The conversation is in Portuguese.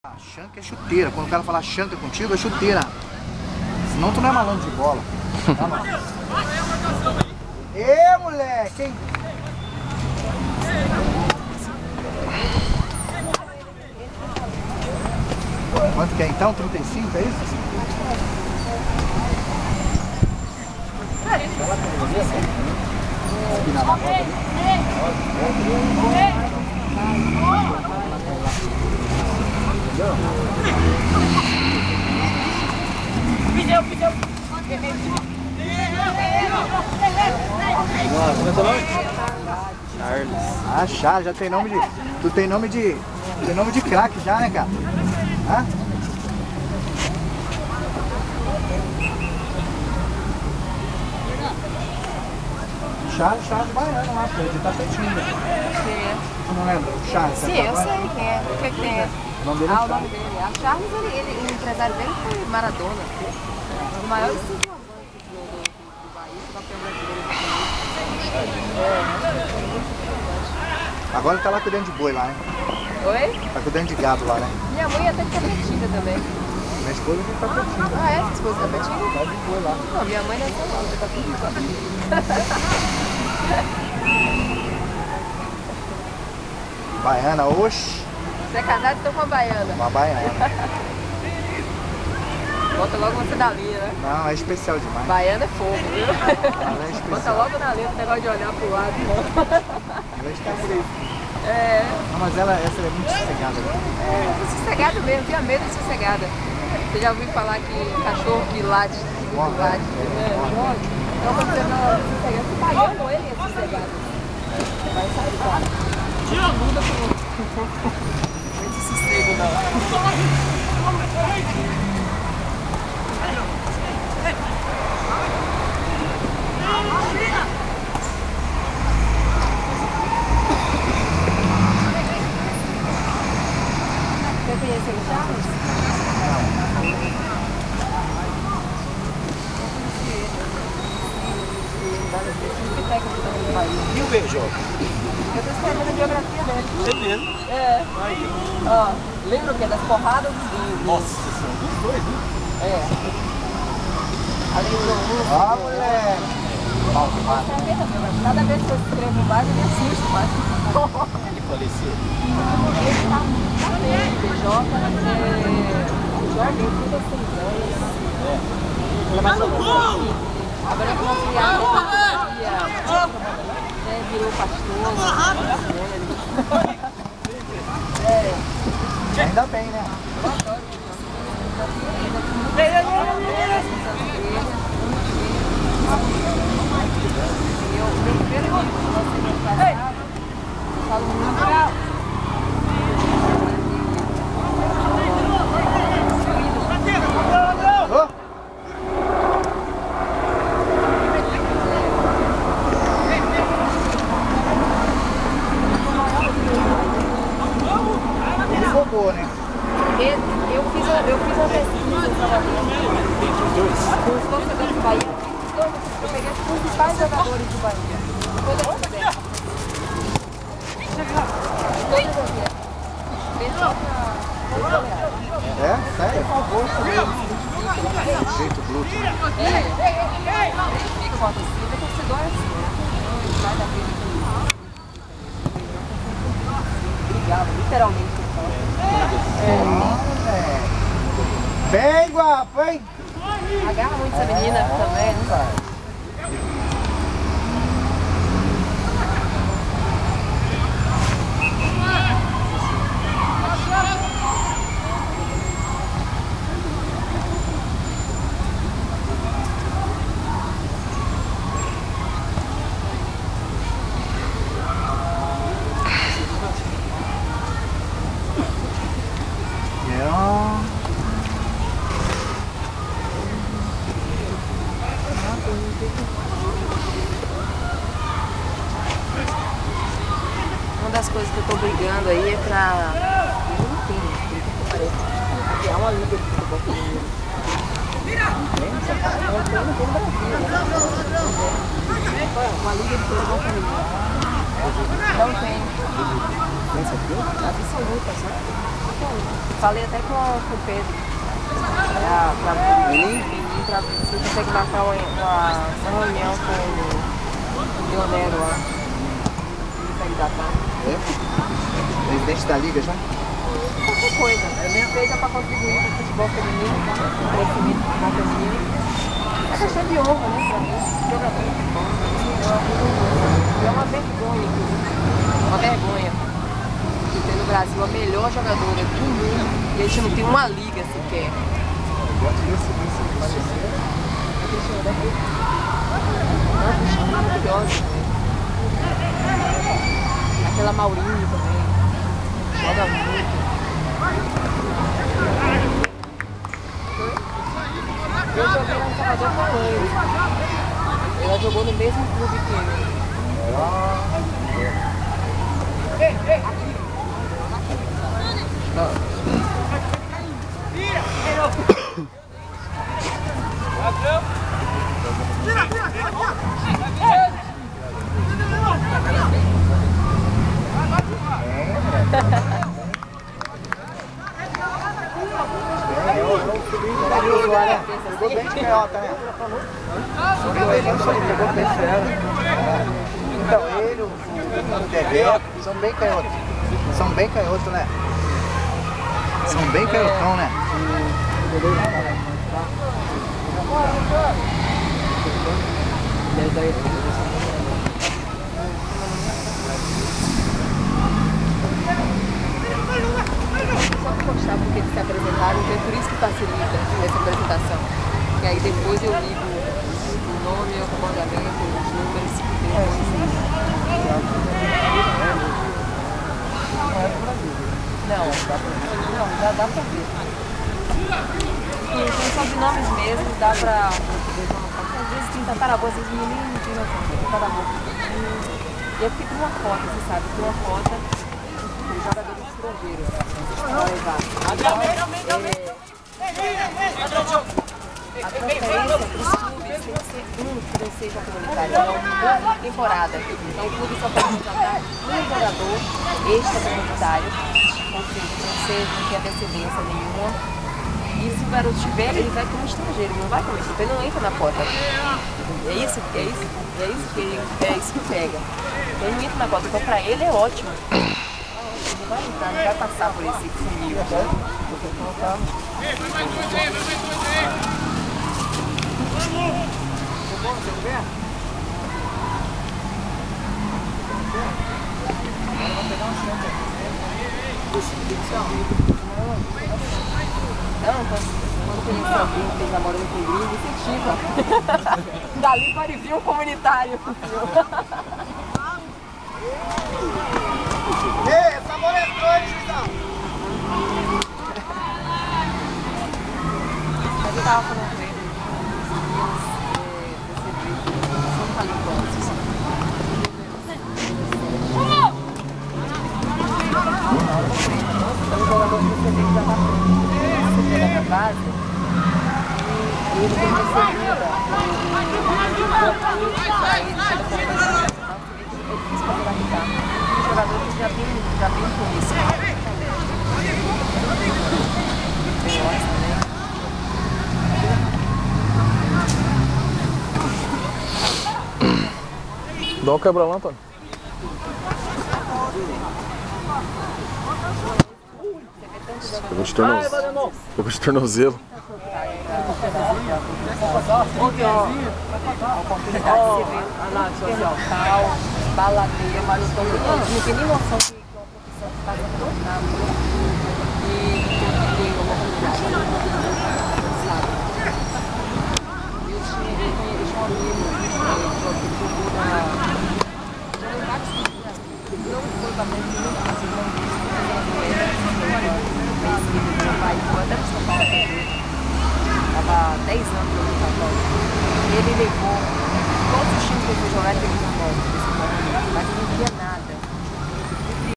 A chanca é chuteira. Quando o cara falar chanca contigo, é chuteira. Senão tu não é malandro de bola. Tá, mano? Ê, moleque, hein? Quanto que é então? 35, é isso? Aqui na roda ali. Pideu. Charles. Ah, Charles, já tem nome de... Tu tem nome de... Tem nome de craque já, né, cara? Hã? Charles baiano lá, ele tá pertinho. Quem é? Tu não lembra? O Charles. Sim, eu sei quem é. O que que tem? O nome dele é o nome dele. A Charles, o empresário dele foi Maradona. Um dos maiores centroavantes do Bahia, campeão brasileiro. Agora ele tá lá cuidando de boi lá, né? Oi? Tá cuidando de gado lá, né? Minha mãe até fica petida também. Minha esposa já tá petida. Ah, é? Sua esposa tá petida? Tá de boi lá. Não, minha mãe não é tão nova, tá petida. Baiana, oxe. Você é casado, então com uma baiana. Uma baiana. Bota logo você na linha, né? Não, é especial demais. Baiana é fogo, viu? Ela é especial. Bota logo na linha, o negócio de olhar pro lado. Ela é especial. É. Não, mas essa é muito sossegada. É, sossegada mesmo, tinha medo de sossegada. Você já ouviu falar que cachorro que late, muito late? Então quando você não é sossegado, você baiano, ele é sossegado. Vai sair do carro. Tira muda pro... Muito sossego, não. Você conheceu o Charles? E o BJ? Eu tô escrevendo a biografia dele. É mesmo? É. Aí. Ó, lembra o que? Das porradas dos livros. Nossa senhora, dos dois, né? É. Além do russo. Ó, moleque. Cada vez que eu escrevo mais, eu me assusto mais. Ele faleceu. Ele tá muito bem, o PJ, jovem, tudo assim, ele é mais ou menos. Agora eu comecei a virou pastor, Ainda bem, né? Eu, meu primeiro livro que você me passado, eu falo muito. Ele roubou, né? Eu fiz uma pesquisa em Salvador com os torcedores do Bahia. Eu peguei os principais jogadores do Bahia. Todas as vezes. Todas as vezes. É? Sério? Por favor, jeito bruto. Fica com a torcida, o torcedor é assim, né? Sai da frente brigava, literalmente. Bem guapo, hein? Agarra muito essa menina também, né? Uma das coisas que eu tô brigando aí é pra... Eu não entendo, que parece. Criar uma liga de futebol feminino. Uma liga de futebol feminino. Não tem. Absoluta, sabe? Falei até com o Pedro. Pra ver se consegue marcar uma reunião com o Leonero lá. É? Presidente da Liga já? Qualquer coisa. Seja para contribuir para o futebol feminino, para o crescimento do futebol feminino. É questão de honra, né? Para mim, jogador de futebol. É uma vergonha, inclusive. Uma vergonha. Que tem no Brasil a melhor jogadora do mundo e a gente não tem uma liga sequer. Não, maravilhosa. Aquela Maurinho também. Joga muito. Eu joguei lá em Salvador com ele. Ela jogou no mesmo clube que ele. Pegou bem de canhota, né? Pegou bem de canhota. Então, ele, o Dedé, são bem canhotos. São bem canhotos, né? São bem canhotão, né? Só para mostrar porque eles se apresentaram, então é por isso que facilita essa apresentação. E aí depois eu ligo o nome, o comandamento, os números, não, já dá pra ver. São sobrenome mesmo, dá pra... Às vezes tem tataraboa, às vezes menino, tem tataraboa. E eu fiquei com uma cota, você sabe, com uma cota de jogadores estrangeiros. A transferência dos clubes tem que ser que não seja comunitário, não uma temporada. Então o clube só pode contratar um jogador extra-comunitário, ou seja, não tem antecedência nenhuma. E se o garoto tiver, ele vai como estrangeiro, não vai como equipe, ele não entra na cota. É isso que pega. Ele não entra na cota, então pra ele é ótimo. Não vai entrar, não vai passar por esse funil. Não, quando conhece alguém que está namorando com gringo, incentiva. Dali para vir um comunitário. Ei, essa bola entrou, hein, Juizão? Mas eu estava falando com ele, são talentosos. Então o jogador que você vê que já está pronto. Você pega a base e ele tem recebida. É difícil para adaptar. Os jogadores já tem com isso. Dá um quebra lá, Antônio. Pegou de tornozelo. Baladeira, mas não tem nem noção que é uma profissão que faz tão rápido e tem uma comunidade, sabe? Eu tinha um amigo que jogou vários campeonatos, não foi para frente, não conseguiu, não disse, meu pai foi até para São Paulo, estava há 10 anos no São Paulo. Ele levou todos os times que ele foi jogar, ele levou São Paulo, mas não via nada.